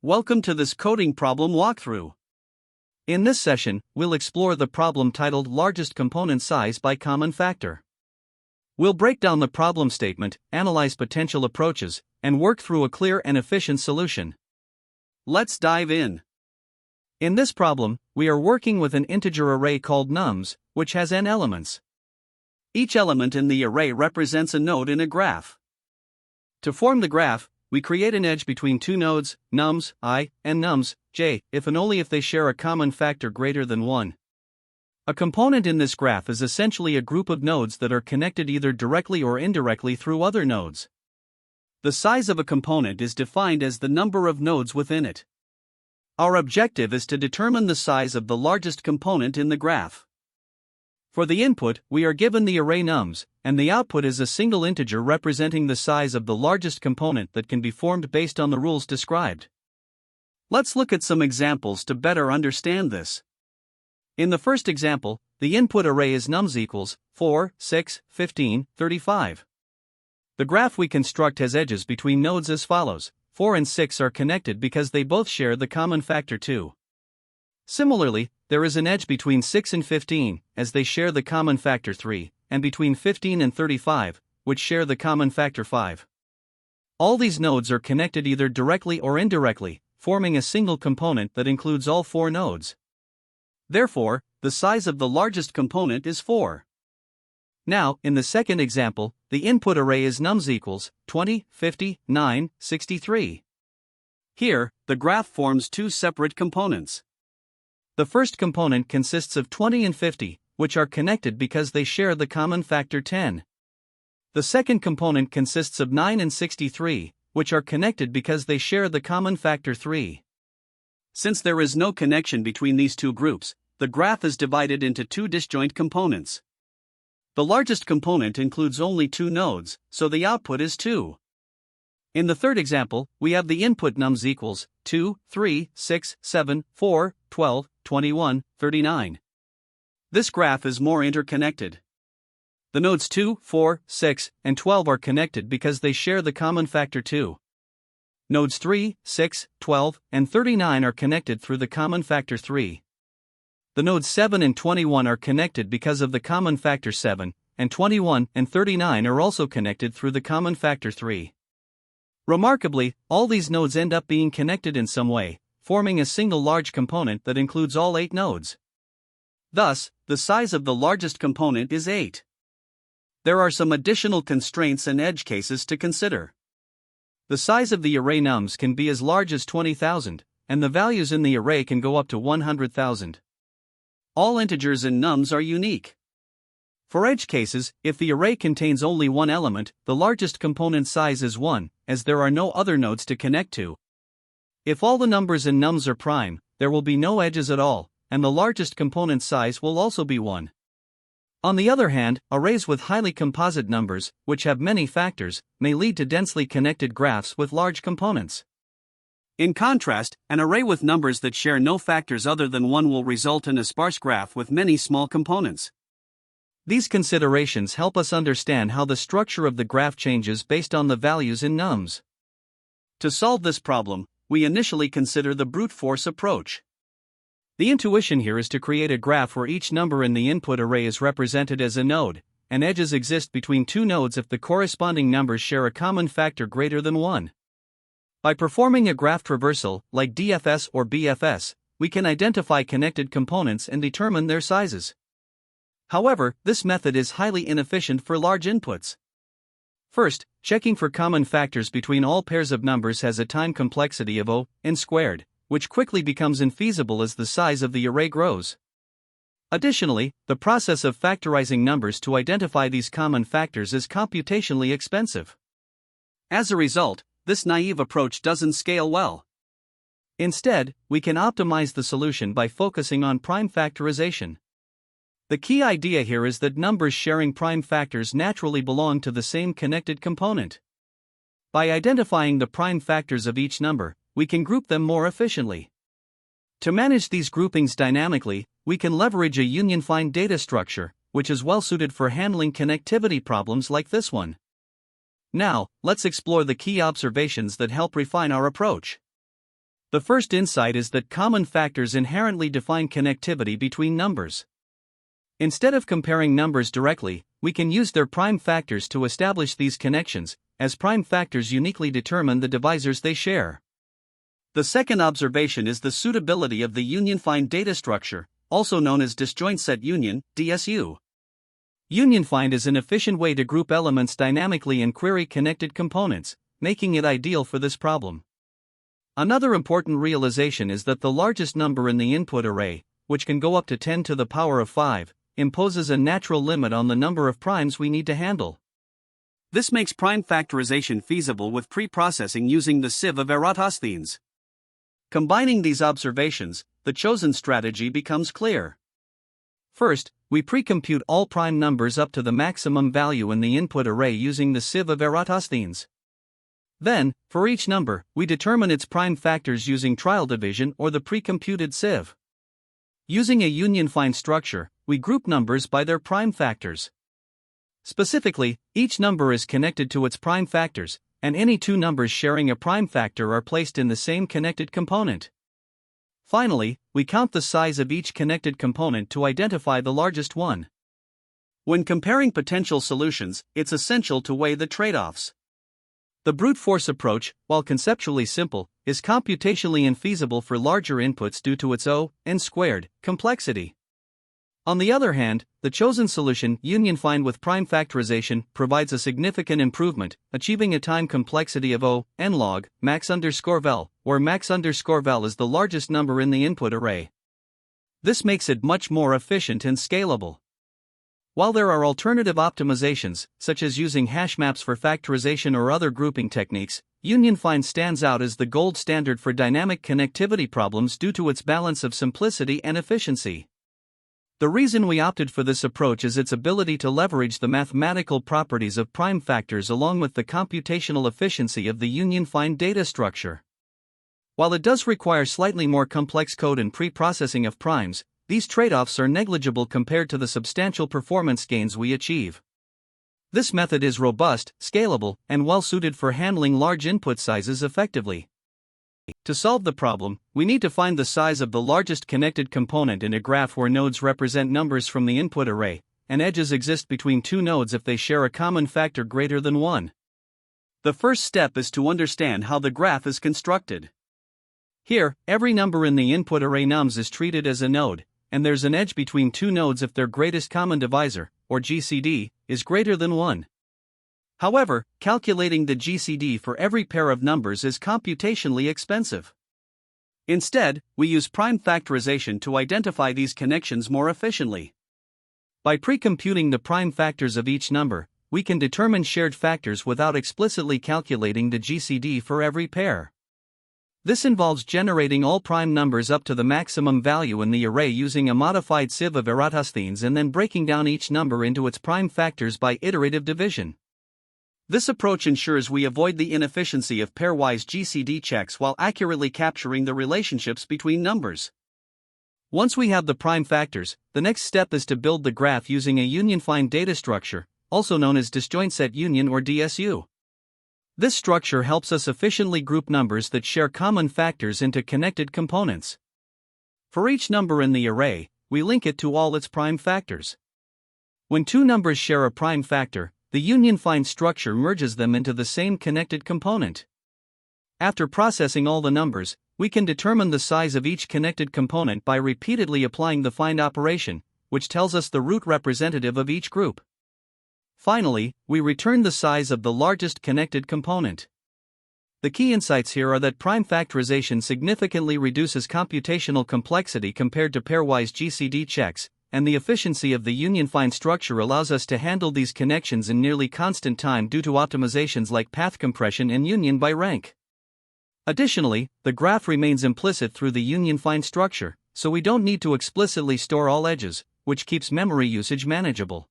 Welcome to this coding problem walkthrough. In this session, we'll explore the problem titled Largest Component Size by Common Factor. We'll break down the problem statement, analyze potential approaches, and work through a clear and efficient solution. Let's dive in. In this problem, we are working with an integer array called nums, which has n elements. Each element in the array represents a node in a graph. To form the graph, we create an edge between two nodes, nums I and nums j, if and only if they share a common factor greater than 1. A component in this graph is essentially a group of nodes that are connected either directly or indirectly through other nodes. The size of a component is defined as the number of nodes within it. Our objective is to determine the size of the largest component in the graph. For the input, we are given the array nums, and the output is a single integer representing the size of the largest component that can be formed based on the rules described. Let's look at some examples to better understand this. In the first example, the input array is nums equals 4, 6, 15, 35. The graph we construct has edges between nodes as follows. 4 and 6 are connected because they both share the common factor 2. Similarly, there is an edge between 6 and 15, as they share the common factor 3, and between 15 and 35, which share the common factor 5. All these nodes are connected either directly or indirectly, forming a single component that includes all 4 nodes. Therefore, the size of the largest component is 4. Now, in the second example, the input array is nums equals 20, 50, 9, 63. Here, the graph forms two separate components. The first component consists of 20 and 50, which are connected because they share the common factor 10. The second component consists of 9 and 63, which are connected because they share the common factor 3. Since there is no connection between these two groups, the graph is divided into two disjoint components. The largest component includes only 2 nodes, so the output is 2. In the third example, we have the input nums equals 2, 3, 6, 7, 4, 12, 21, 39. This graph is more interconnected. The nodes 2, 4, 6, and 12 are connected because they share the common factor 2. Nodes 3, 6, 12, and 39 are connected through the common factor 3. The nodes 7 and 21 are connected because of the common factor 7, and 21 and 39 are also connected through the common factor 3. Remarkably, all these nodes end up being connected in some way, forming a single large component that includes all 8 nodes. Thus, the size of the largest component is 8. There are some additional constraints and edge cases to consider. The size of the array nums can be as large as 20,000, and the values in the array can go up to 100,000. All integers in nums are unique. For edge cases, if the array contains only one element, the largest component size is 1, as there are no other nodes to connect to. If all the numbers in nums are prime, there will be no edges at all, and the largest component size will also be 1. On the other hand, arrays with highly composite numbers, which have many factors, may lead to densely connected graphs with large components. In contrast, an array with numbers that share no factors other than 1 will result in a sparse graph with many small components. These considerations help us understand how the structure of the graph changes based on the values in nums. To solve this problem, we initially consider the brute force approach. The intuition here is to create a graph where each number in the input array is represented as a node, and edges exist between 2 nodes if the corresponding numbers share a common factor greater than 1. By performing a graph traversal, like DFS or BFS, we can identify connected components and determine their sizes. However, this method is highly inefficient for large inputs. First, checking for common factors between all pairs of numbers has a time complexity of n squared, which quickly becomes infeasible as the size of the array grows. Additionally, the process of factorizing numbers to identify these common factors is computationally expensive. As a result, this naive approach doesn't scale well. Instead, we can optimize the solution by focusing on prime factorization. The key idea here is that numbers sharing prime factors naturally belong to the same connected component. By identifying the prime factors of each number, we can group them more efficiently. To manage these groupings dynamically, we can leverage a union-find data structure, which is well suited for handling connectivity problems like this one. Now, let's explore the key observations that help refine our approach. The first insight is that common factors inherently define connectivity between numbers. Instead of comparing numbers directly, we can use their prime factors to establish these connections, as prime factors uniquely determine the divisors they share. The second observation is the suitability of the union-find data structure, also known as disjoint set union, DSU. Union-find is an efficient way to group elements dynamically and query connected components, making it ideal for this problem. Another important realization is that the largest number in the input array, which can go up to 10 to the power of 5, imposes a natural limit on the number of primes we need to handle. This makes prime factorization feasible with pre-processing using the sieve of Eratosthenes. Combining these observations, the chosen strategy becomes clear. First, we pre-compute all prime numbers up to the maximum value in the input array using the sieve of Eratosthenes. Then, for each number, we determine its prime factors using trial division or the pre-computed sieve. Using a union-find structure, we group numbers by their prime factors. Specifically, each number is connected to its prime factors, and any two numbers sharing a prime factor are placed in the same connected component. Finally, we count the size of each connected component to identify the largest one. When comparing potential solutions, it's essential to weigh the trade-offs. The brute force approach, while conceptually simple, is computationally infeasible for larger inputs due to its O(n)² complexity. On the other hand, the chosen solution, union-find with prime factorization, provides a significant improvement, achieving a time complexity of O(n log max_vel, where max_vel is the largest number in the input array. This makes it much more efficient and scalable. While there are alternative optimizations, such as using hash maps for factorization or other grouping techniques, union-find stands out as the gold standard for dynamic connectivity problems due to its balance of simplicity and efficiency. The reason we opted for this approach is its ability to leverage the mathematical properties of prime factors along with the computational efficiency of the union-find data structure. While it does require slightly more complex code and pre-processing of primes, these trade-offs are negligible compared to the substantial performance gains we achieve. This method is robust, scalable, and well-suited for handling large input sizes effectively. To solve the problem, we need to find the size of the largest connected component in a graph where nodes represent numbers from the input array, and edges exist between two nodes if they share a common factor greater than 1. The first step is to understand how the graph is constructed. Here, every number in the input array nums is treated as a node, and there's an edge between two nodes if their greatest common divisor, or GCD, is greater than 1. However, calculating the GCD for every pair of numbers is computationally expensive. Instead, we use prime factorization to identify these connections more efficiently. By pre-computing the prime factors of each number, we can determine shared factors without explicitly calculating the GCD for every pair. This involves generating all prime numbers up to the maximum value in the array using a modified sieve of Eratosthenes and then breaking down each number into its prime factors by iterative division. This approach ensures we avoid the inefficiency of pairwise GCD checks while accurately capturing the relationships between numbers. Once we have the prime factors, the next step is to build the graph using a union-find data structure, also known as disjoint set union or DSU. This structure helps us efficiently group numbers that share common factors into connected components. For each number in the array, we link it to all its prime factors. When two numbers share a prime factor, the union-find structure merges them into the same connected component. After processing all the numbers, we can determine the size of each connected component by repeatedly applying the find operation, which tells us the root representative of each group. Finally, we return the size of the largest connected component. The key insights here are that prime factorization significantly reduces computational complexity compared to pairwise GCD checks, and the efficiency of the union-find structure allows us to handle these connections in nearly constant time due to optimizations like path compression and union by rank. Additionally, the graph remains implicit through the union-find structure, so we don't need to explicitly store all edges, which keeps memory usage manageable.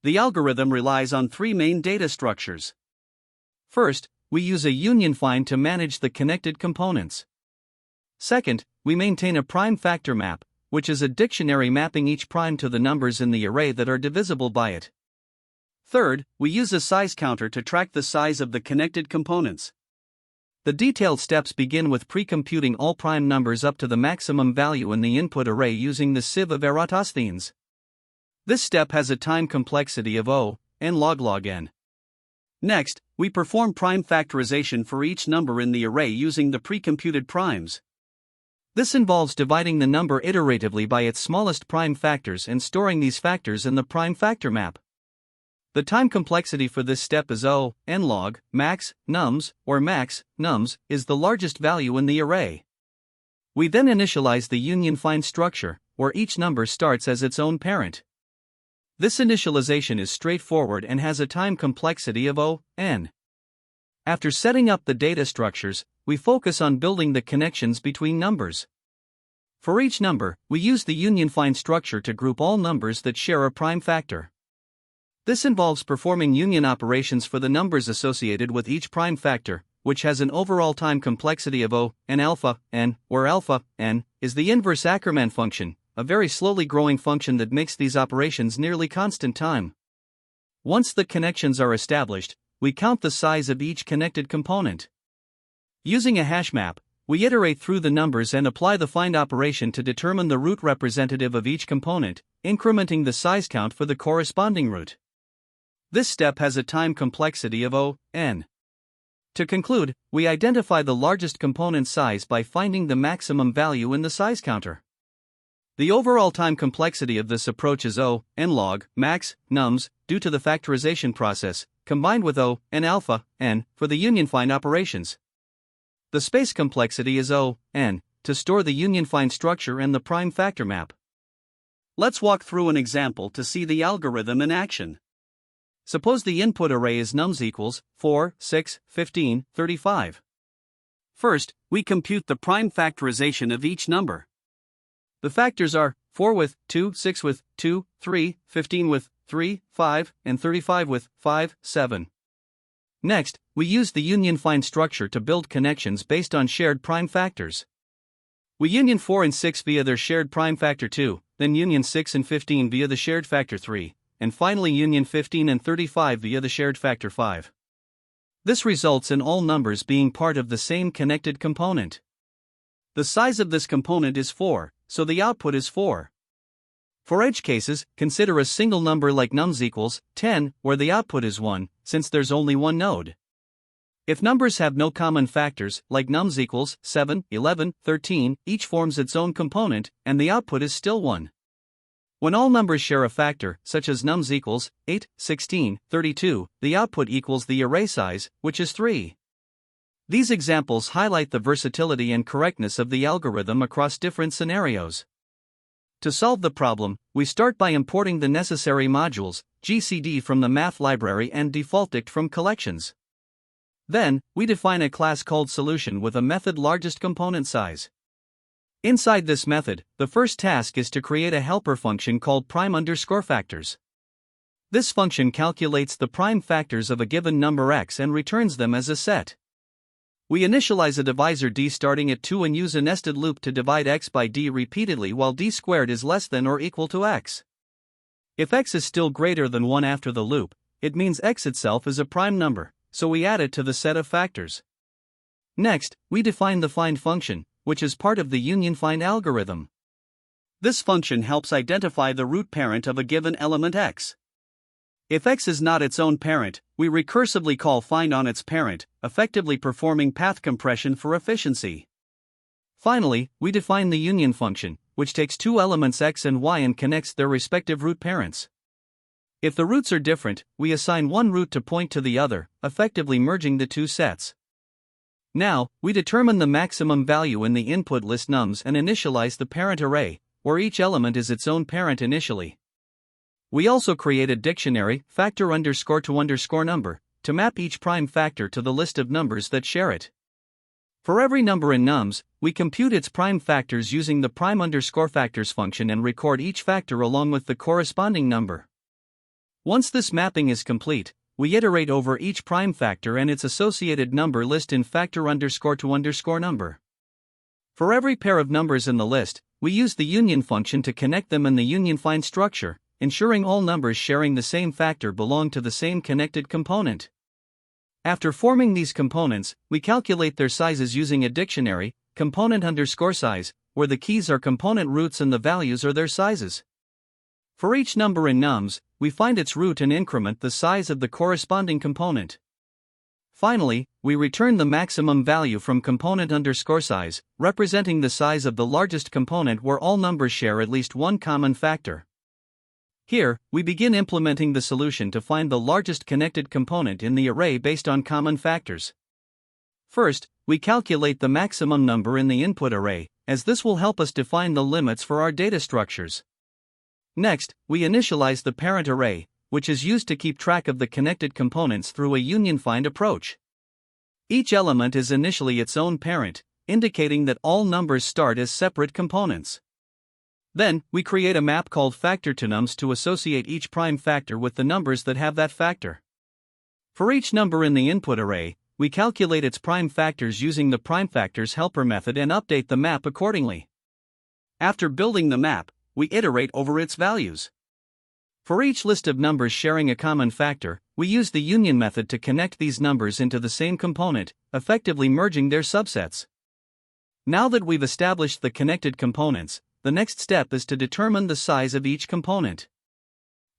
The algorithm relies on three main data structures. First, we use a union-find to manage the connected components. Second, we maintain a prime factor map, which is a dictionary mapping each prime to the numbers in the array that are divisible by it. Third, we use a size counter to track the size of the connected components. The detailed steps begin with pre-computing all prime numbers up to the maximum value in the input array using the sieve of Eratosthenes. This step has a time complexity of O, n log n. Next, we perform prime factorization for each number in the array using the pre-computed primes. This involves dividing the number iteratively by its smallest prime factors and storing these factors in the prime factor map. The time complexity for this step is O, n log, max, nums, or max, nums, is the largest value in the array. We then initialize the union find structure, where each number starts as its own parent. This initialization is straightforward and has a time complexity of O, n. After setting up the data structures, we focus on building the connections between numbers. For each number, we use the union find structure to group all numbers that share a prime factor. This involves performing union operations for the numbers associated with each prime factor, which has an overall time complexity of O, n alpha, n, where alpha, n, is the inverse Ackermann function, a very slowly growing function that makes these operations nearly constant time. Once the connections are established, we count the size of each connected component. Using a hash map, we iterate through the numbers and apply the find operation to determine the root representative of each component, incrementing the size count for the corresponding root. This step has a time complexity of O, n. To conclude, we identify the largest component size by finding the maximum value in the size counter. The overall time complexity of this approach is O, n log, max, nums, due to the factorization process, combined with O, n alpha, n, for the union find operations. The space complexity is O, n, to store the union find structure and the prime factor map. Let's walk through an example to see the algorithm in action. Suppose the input array is nums equals 4, 6, 15, 35. First, we compute the prime factorization of each number. The factors are 4 with 2, 6 with 2, 3, 15 with 3, 5, and 35 with 5, 7. Next, we use the union find structure to build connections based on shared prime factors. We union 4 and 6 via their shared prime factor 2, then union 6 and 15 via the shared factor 3. And finally union 15 and 35 via the shared factor 5. This results in all numbers being part of the same connected component. The size of this component is 4, so the output is 4. For edge cases, consider a single number like nums equals 10, where the output is 1, since there's only one node. If numbers have no common factors, like nums equals 7, 11, 13, each forms its own component, and the output is still 1. When all numbers share a factor, such as nums equals 8, 16, 32, the output equals the array size, which is 3. These examples highlight the versatility and correctness of the algorithm across different scenarios. To solve the problem, we start by importing the necessary modules, GCD from the math library and defaultdict from collections. Then, we define a class called solution with a method largest component size. Inside this method, the first task is to create a helper function called prime_factors. This function calculates the prime factors of a given number x and returns them as a set. We initialize a divisor d starting at 2 and use a nested loop to divide x by d repeatedly while d squared is less than or equal to x. If x is still greater than 1 after the loop, it means x itself is a prime number, so we add it to the set of factors. Next, we define the find function, which is part of the union find algorithm. This function helps identify the root parent of a given element x. If x is not its own parent, we recursively call find on its parent, effectively performing path compression for efficiency. Finally, we define the union function, which takes two elements x and y and connects their respective root parents. If the roots are different, we assign one root to point to the other, effectively merging the two sets. Now, we determine the maximum value in the input list nums and initialize the parent array, where each element is its own parent initially. We also create a dictionary, factor_to_number, to map each prime factor to the list of numbers that share it. For every number in nums, we compute its prime factors using the prime_factors function and record each factor along with the corresponding number. Once this mapping is complete, we iterate over each prime factor and its associated number list in factor_to_number. For every pair of numbers in the list, we use the union function to connect them in the union find structure, ensuring all numbers sharing the same factor belong to the same connected component. After forming these components, we calculate their sizes using a dictionary, component_size, where the keys are component roots and the values are their sizes. For each number in nums, we find its root and increment the size of the corresponding component. Finally, we return the maximum value from component_size, representing the size of the largest component where all numbers share at least one common factor. Here, we begin implementing the solution to find the largest connected component in the array based on common factors. First, we calculate the maximum number in the input array, as this will help us define the limits for our data structures. Next, we initialize the parent array, which is used to keep track of the connected components through a union-find approach. Each element is initially its own parent, indicating that all numbers start as separate components. Then, we create a map called factor_to_nums to associate each prime factor with the numbers that have that factor. For each number in the input array, we calculate its prime factors using the primefactors helper method and update the map accordingly. After building the map, we iterate over its values. For each list of numbers sharing a common factor, we use the union method to connect these numbers into the same component, effectively merging their subsets. Now that we've established the connected components, the next step is to determine the size of each component.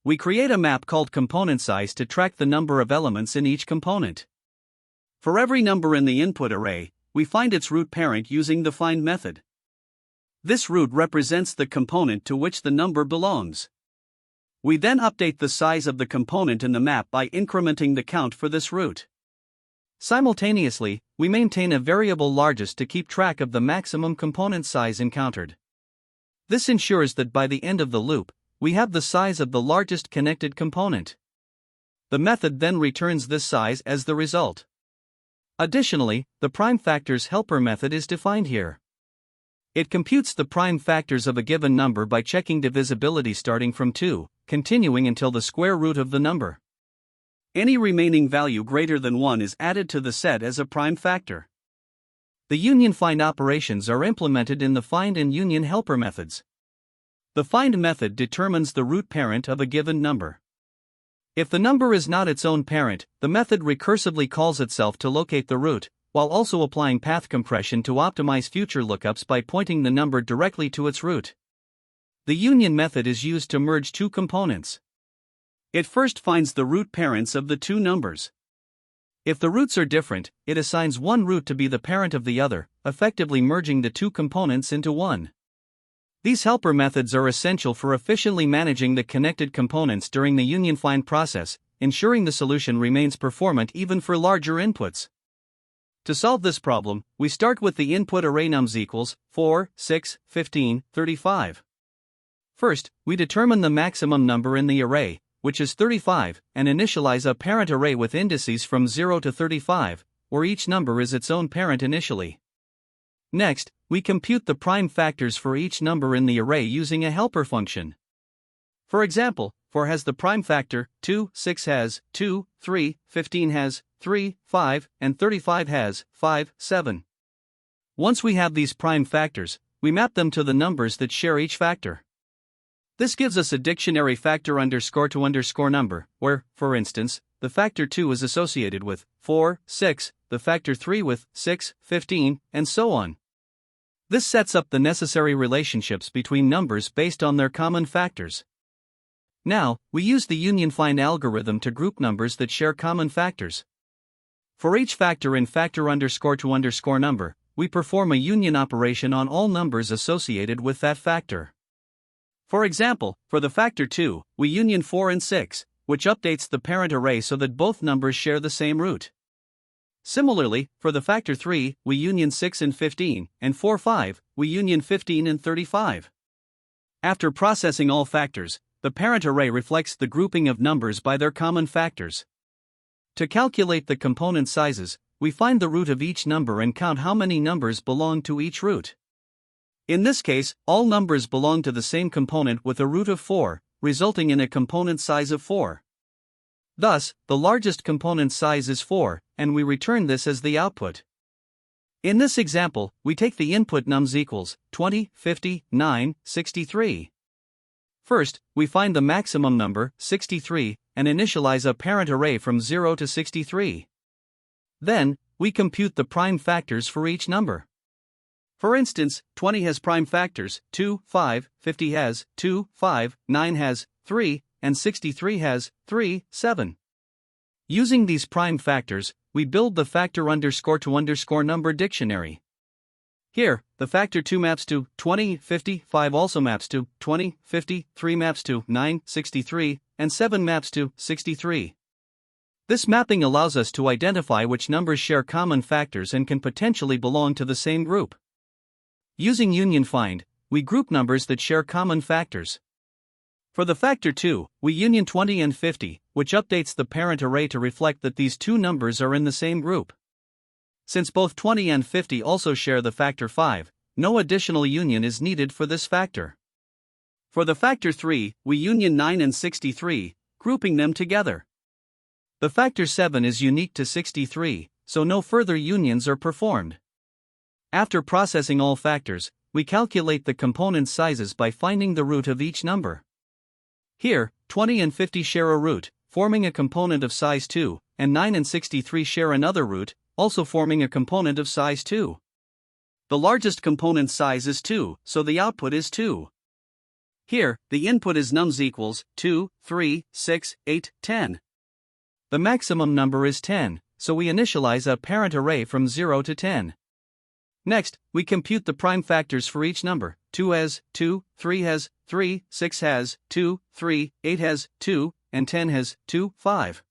We create a map called component size to track the number of elements in each component. For every number in the input array, we find its root parent using the find method. This root represents the component to which the number belongs. We then update the size of the component in the map by incrementing the count for this root. Simultaneously, we maintain a variable largest to keep track of the maximum component size encountered. This ensures that by the end of the loop, we have the size of the largest connected component. The method then returns this size as the result. Additionally, the prime factors helper method is defined here. It computes the prime factors of a given number by checking divisibility starting from 2, continuing until the square root of the number. Any remaining value greater than 1 is added to the set as a prime factor. The union-find operations are implemented in the find and union helper methods. The find method determines the root parent of a given number. If the number is not its own parent, the method recursively calls itself to locate the root, while also applying path compression to optimize future lookups by pointing the number directly to its root. The union method is used to merge two components. It first finds the root parents of the two numbers. If the roots are different, it assigns one root to be the parent of the other, effectively merging the two components into one. These helper methods are essential for efficiently managing the connected components during the union find process, ensuring the solution remains performant even for larger inputs. To solve this problem, we start with the input array nums equals 4, 6, 15, 35. First, we determine the maximum number in the array, which is 35, and initialize a parent array with indices from 0 to 35, where each number is its own parent initially. Next, we compute the prime factors for each number in the array using a helper function. For example, 4 has the prime factor 2, 6 has 2, 3, 15 has 3, 5, and 35 has 5, 7. Once we have these prime factors, we map them to the numbers that share each factor. This gives us a dictionary factor_to_number, where, for instance, the factor 2 is associated with 4, 6, the factor 3 with 6, 15, and so on. This sets up the necessary relationships between numbers based on their common factors. Now, we use the union find algorithm to group numbers that share common factors. For each factor in factor_to_number, we perform a union operation on all numbers associated with that factor. For example, for the factor 2, we union 4 and 6, which updates the parent array so that both numbers share the same root. Similarly, for the factor 3, we union 6 and 15, and for 5, we union 15 and 35. After processing all factors, the parent array reflects the grouping of numbers by their common factors. To calculate the component sizes, we find the root of each number and count how many numbers belong to each root. In this case, all numbers belong to the same component with a root of 4, resulting in a component size of 4. Thus, the largest component size is 4, and we return this as the output. In this example, we take the input nums equals 20, 50, 9, 63. First, we find the maximum number, 63, and initialize a parent array from 0 to 63. Then, we compute the prime factors for each number. For instance, 20 has prime factors 2, 5, 50 has 2, 5, 9 has 3, and 63 has 3, 7. Using these prime factors, we build the factor_to_number dictionary. Here, the factor 2 maps to 20, 50, 5 also maps to 20, 50, 3 maps to 9, 63, and 7 maps to 63. This mapping allows us to identify which numbers share common factors and can potentially belong to the same group. Using union find, we group numbers that share common factors. For the factor 2, we union 20 and 50, which updates the parent array to reflect that these two numbers are in the same group. Since both 20 and 50 also share the factor 5, no additional union is needed for this factor. For the factor 3, we union 9 and 63, grouping them together. The factor 7 is unique to 63, so no further unions are performed. After processing all factors, we calculate the component sizes by finding the root of each number. Here, 20 and 50 share a root, forming a component of size 2, and 9 and 63 share another root, also forming a component of size 2. The largest component size is 2, so the output is 2. Here, the input is nums equals 2, 3, 6, 8, 10. The maximum number is 10, so we initialize a parent array from 0 to 10. Next, we compute the prime factors for each number. 2 has 2, 3 has 3, 6 has 2, 3, 8 has 2, and 10 has 2, 5.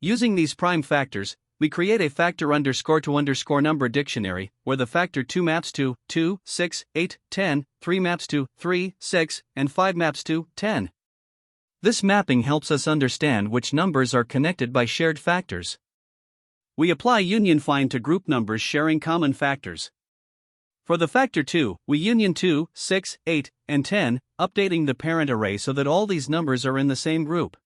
Using these prime factors, we create a factor_to_number dictionary, where the factor 2 maps to 2, 6, 8, 10, 3 maps to 3, 6, and 5 maps to 10. This mapping helps us understand which numbers are connected by shared factors. We apply union find to group numbers sharing common factors. For the factor 2, we union 2, 6, 8, and 10, updating the parent array so that all these numbers are in the same group.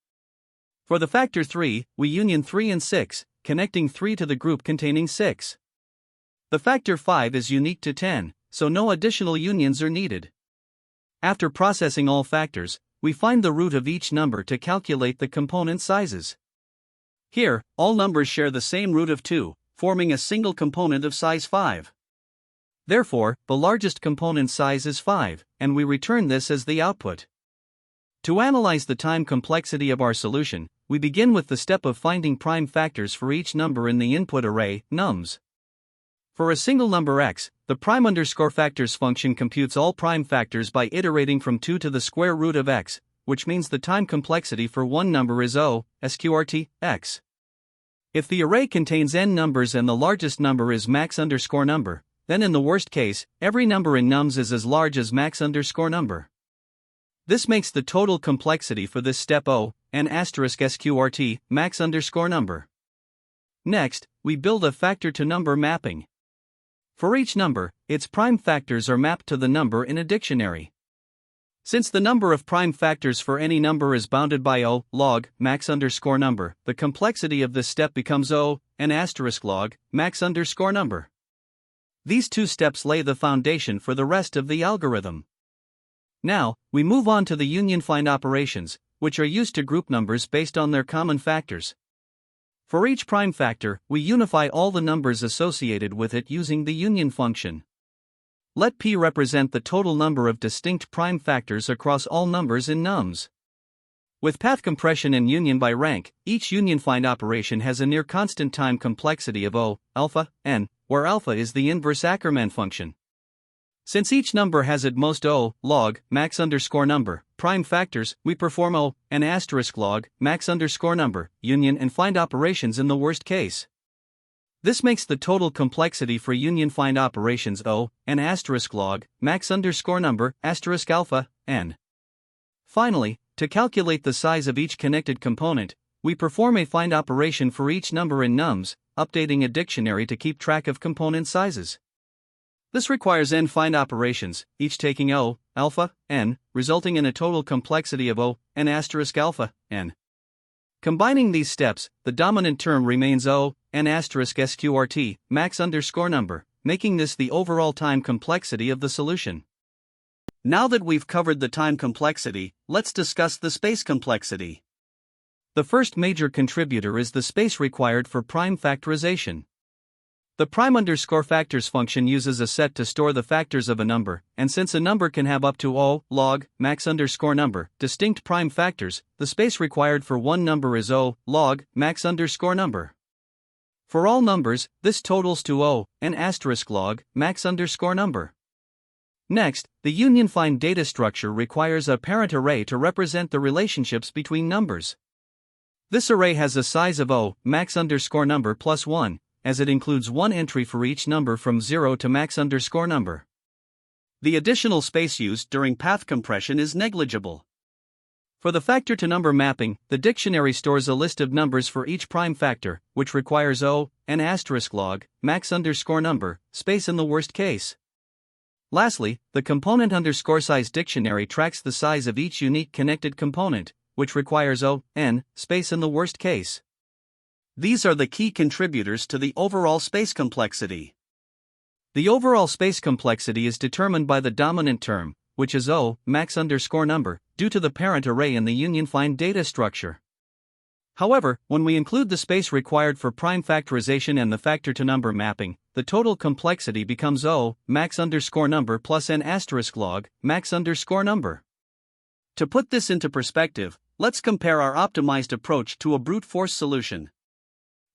For the factor 3, we union 3 and 6, connecting 3 to the group containing 6. The factor 5 is unique to 10, so no additional unions are needed. After processing all factors, we find the root of each number to calculate the component sizes. Here, all numbers share the same root of 2, forming a single component of size 5. Therefore, the largest component size is 5, and we return this as the output. To analyze the time complexity of our solution, we begin with the step of finding prime factors for each number in the input array, nums. For a single number x, the prime_factors function computes all prime factors by iterating from 2 to the square root of x, which means the time complexity for one number is O, sqrt, x. If the array contains n numbers and the largest number is max_number, then in the worst case, every number in nums is as large as max_number. This makes the total complexity for this step O, n*sqrt, max_number. Next, we build a factor-to-number mapping. For each number, its prime factors are mapped to the number in a dictionary. Since the number of prime factors for any number is bounded by O, log, max_number, the complexity of this step becomes O, n*log, max_number. These two steps lay the foundation for the rest of the algorithm. Now, we move on to the union find operations, which are used to group numbers based on their common factors. For each prime factor, we unify all the numbers associated with it using the union function. Let P represent the total number of distinct prime factors across all numbers in nums. With path compression and union by rank, each union find operation has a near constant time complexity of O, alpha, n, where alpha is the inverse Ackermann function. Since each number has at most O, log, max_number, prime factors, we perform O, n*log, max_number, union and find operations in the worst case. This makes the total complexity for union find operations O, n*log, max_number, *alpha, n. Finally, to calculate the size of each connected component, we perform a find operation for each number in nums, updating a dictionary to keep track of component sizes. This requires n find operations, each taking O, alpha, n, resulting in a total complexity of O, n*alpha, n. Combining these steps, the dominant term remains O, n*sqrt, max_number, making this the overall time complexity of the solution. Now that we've covered the time complexity, let's discuss the space complexity. The first major contributor is the space required for prime factorization. The prime_factors function uses a set to store the factors of a number, and since a number can have up to O log max_number distinct prime factors, the space required for one number is O log max_number. For all numbers, this totals to O n asterisk log max_number. Next, the union-find data structure requires a parent array to represent the relationships between numbers. This array has a size of O max_number plus 1, as it includes one entry for each number from 0 to max_number. The additional space used during path compression is negligible. For the factor-to-number mapping, the dictionary stores a list of numbers for each prime factor, which requires O n asterisk log max_number space in the worst case. Lastly, the component_size dictionary tracks the size of each unique connected component, which requires O n space in the worst case. These are the key contributors to the overall space complexity. The overall space complexity is determined by the dominant term, which is O max_number, due to the parent array in the union-find data structure. However, when we include the space required for prime factorization and the factor-to-number mapping, the total complexity becomes O max_number plus n asterisk log max_number. To put this into perspective, let's compare our optimized approach to a brute force solution.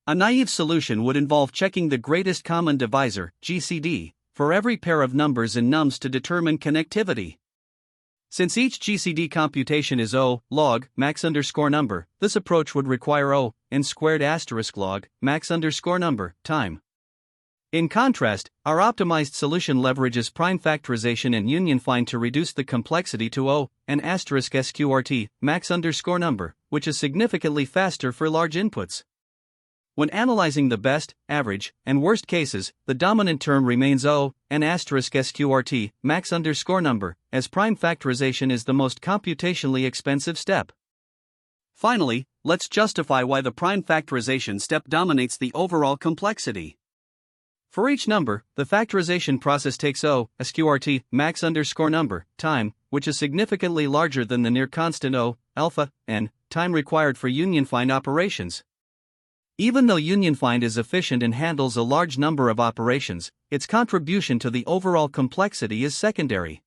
A naive solution would involve checking the greatest common divisor, GCD, for every pair of numbers in nums to determine connectivity. Since each GCD computation is O log max_number, this approach would require O n squared asterisk log max_number time. In contrast, our optimized solution leverages prime factorization and union-find to reduce the complexity to O n asterisk sqrt max_number, which is significantly faster for large inputs. When analyzing the best, average, and worst cases, the dominant term remains O n asterisk sqrt max_number, as prime factorization is the most computationally expensive step. Finally, let's justify why the prime factorization step dominates the overall complexity. For each number, the factorization process takes O sqrt max_number time, which is significantly larger than the near constant O alpha n time required for union-find operations. Even though union-find is efficient and handles a large number of operations, its contribution to the overall complexity is secondary.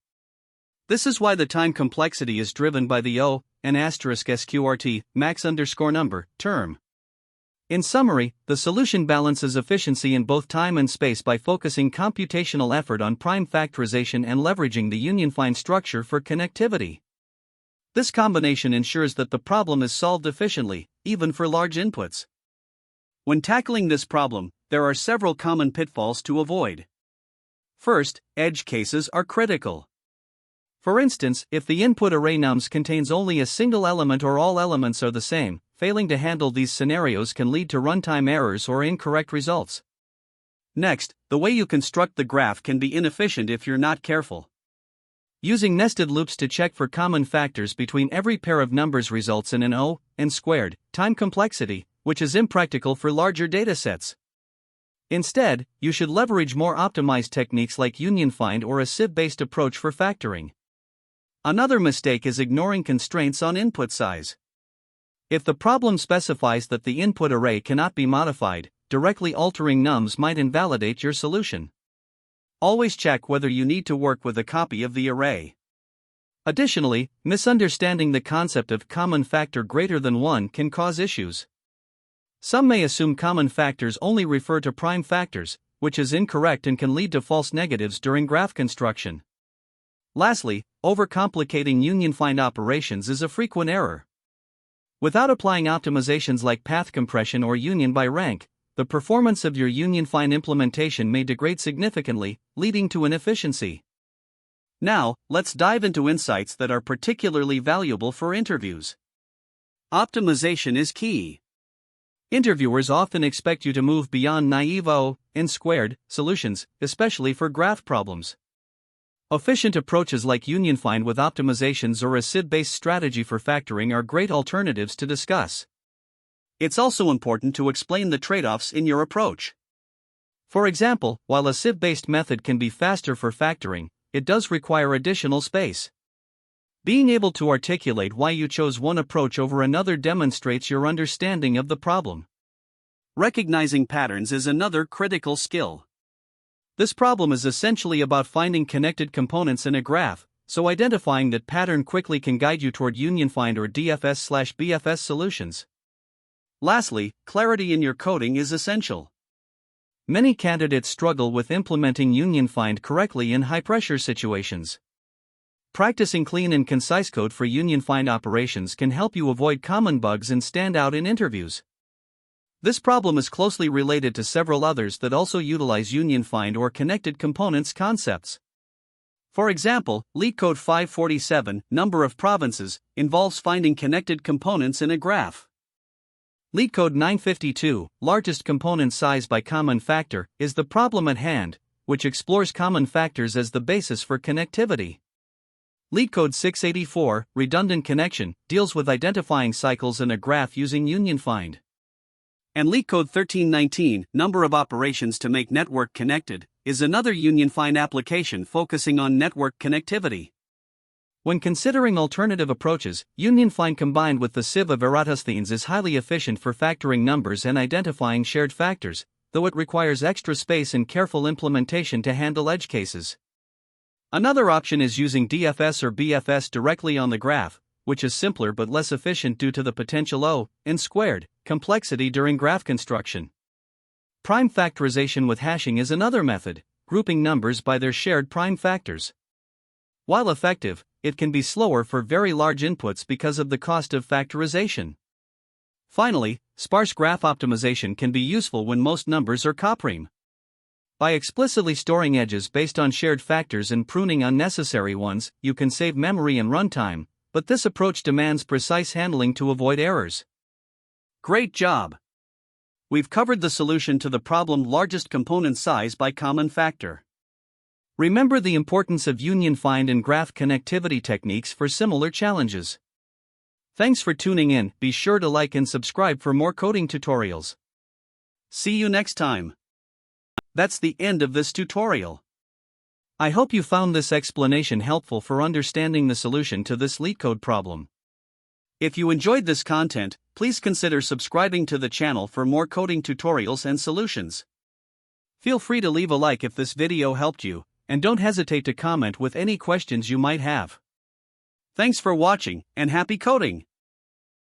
This is why the time complexity is driven by the O n asterisk sqrt max_number term. In summary, the solution balances efficiency in both time and space by focusing computational effort on prime factorization and leveraging the union-find structure for connectivity. This combination ensures that the problem is solved efficiently, even for large inputs. When tackling this problem, there are several common pitfalls to avoid. First, edge cases are critical. For instance, if the input array nums contains only a single element or all elements are the same, failing to handle these scenarios can lead to runtime errors or incorrect results. Next, the way you construct the graph can be inefficient if you're not careful. Using nested loops to check for common factors between every pair of numbers results in an O n squared time complexity, which is impractical for larger datasets. Instead, you should leverage more optimized techniques like union-find or a sieve-based approach for factoring. Another mistake is ignoring constraints on input size. If the problem specifies that the input array cannot be modified, directly altering nums might invalidate your solution. Always check whether you need to work with a copy of the array. Additionally, misunderstanding the concept of common factor greater than 1 can cause issues. Some may assume common factors only refer to prime factors, which is incorrect and can lead to false negatives during graph construction. Lastly, overcomplicating union-find operations is a frequent error. Without applying optimizations like path compression or union by rank, the performance of your union-find implementation may degrade significantly, leading to inefficiency. Now, let's dive into insights that are particularly valuable for interviews. Optimization is key. Interviewers often expect you to move beyond naive O n squared solutions, especially for graph problems. Efficient approaches like union-find with optimizations or a sieve-based strategy for factoring are great alternatives to discuss. It's also important to explain the trade-offs in your approach. For example, while a sieve-based method can be faster for factoring, it does require additional space. Being able to articulate why you chose one approach over another demonstrates your understanding of the problem. Recognizing patterns is another critical skill. This problem is essentially about finding connected components in a graph, so identifying that pattern quickly can guide you toward UnionFind or DFS/BFS solutions. Lastly, clarity in your coding is essential. Many candidates struggle with implementing UnionFind correctly in high-pressure situations. Practicing clean and concise code for UnionFind operations can help you avoid common bugs and stand out in interviews. This problem is closely related to several others that also utilize UnionFind or connected components concepts. For example, LeetCode 547, number of provinces, involves finding connected components in a graph. LeetCode 952, largest component size by common factor, is the problem at hand, which explores common factors as the basis for connectivity. LeetCode 684, redundant connection, deals with identifying cycles in a graph using UnionFind. And LeetCode 1319, number of operations to make network connected, is another UnionFind application focusing on network connectivity. When considering alternative approaches, UnionFind combined with the sieve of Eratosthenes is highly efficient for factoring numbers and identifying shared factors, though it requires extra space and careful implementation to handle edge cases. Another option is using DFS or BFS directly on the graph, which is simpler but less efficient due to the potential O(n)² complexity during graph construction. Prime factorization with hashing is another method, grouping numbers by their shared prime factors. While effective, it can be slower for very large inputs because of the cost of factorization. Finally, sparse graph optimization can be useful when most numbers are coprime. By explicitly storing edges based on shared factors and pruning unnecessary ones, you can save memory and runtime, but this approach demands precise handling to avoid errors. Great job! We've covered the solution to the problem largest component size by common factor. Remember the importance of UnionFind and graph connectivity techniques for similar challenges. Thanks for tuning in. Be sure to like and subscribe for more coding tutorials. See you next time. That's the end of this tutorial. I hope you found this explanation helpful for understanding the solution to this LeetCode problem. If you enjoyed this content, please consider subscribing to the channel for more coding tutorials and solutions. Feel free to leave a like if this video helped you, and don't hesitate to comment with any questions you might have. Thanks for watching, and happy coding!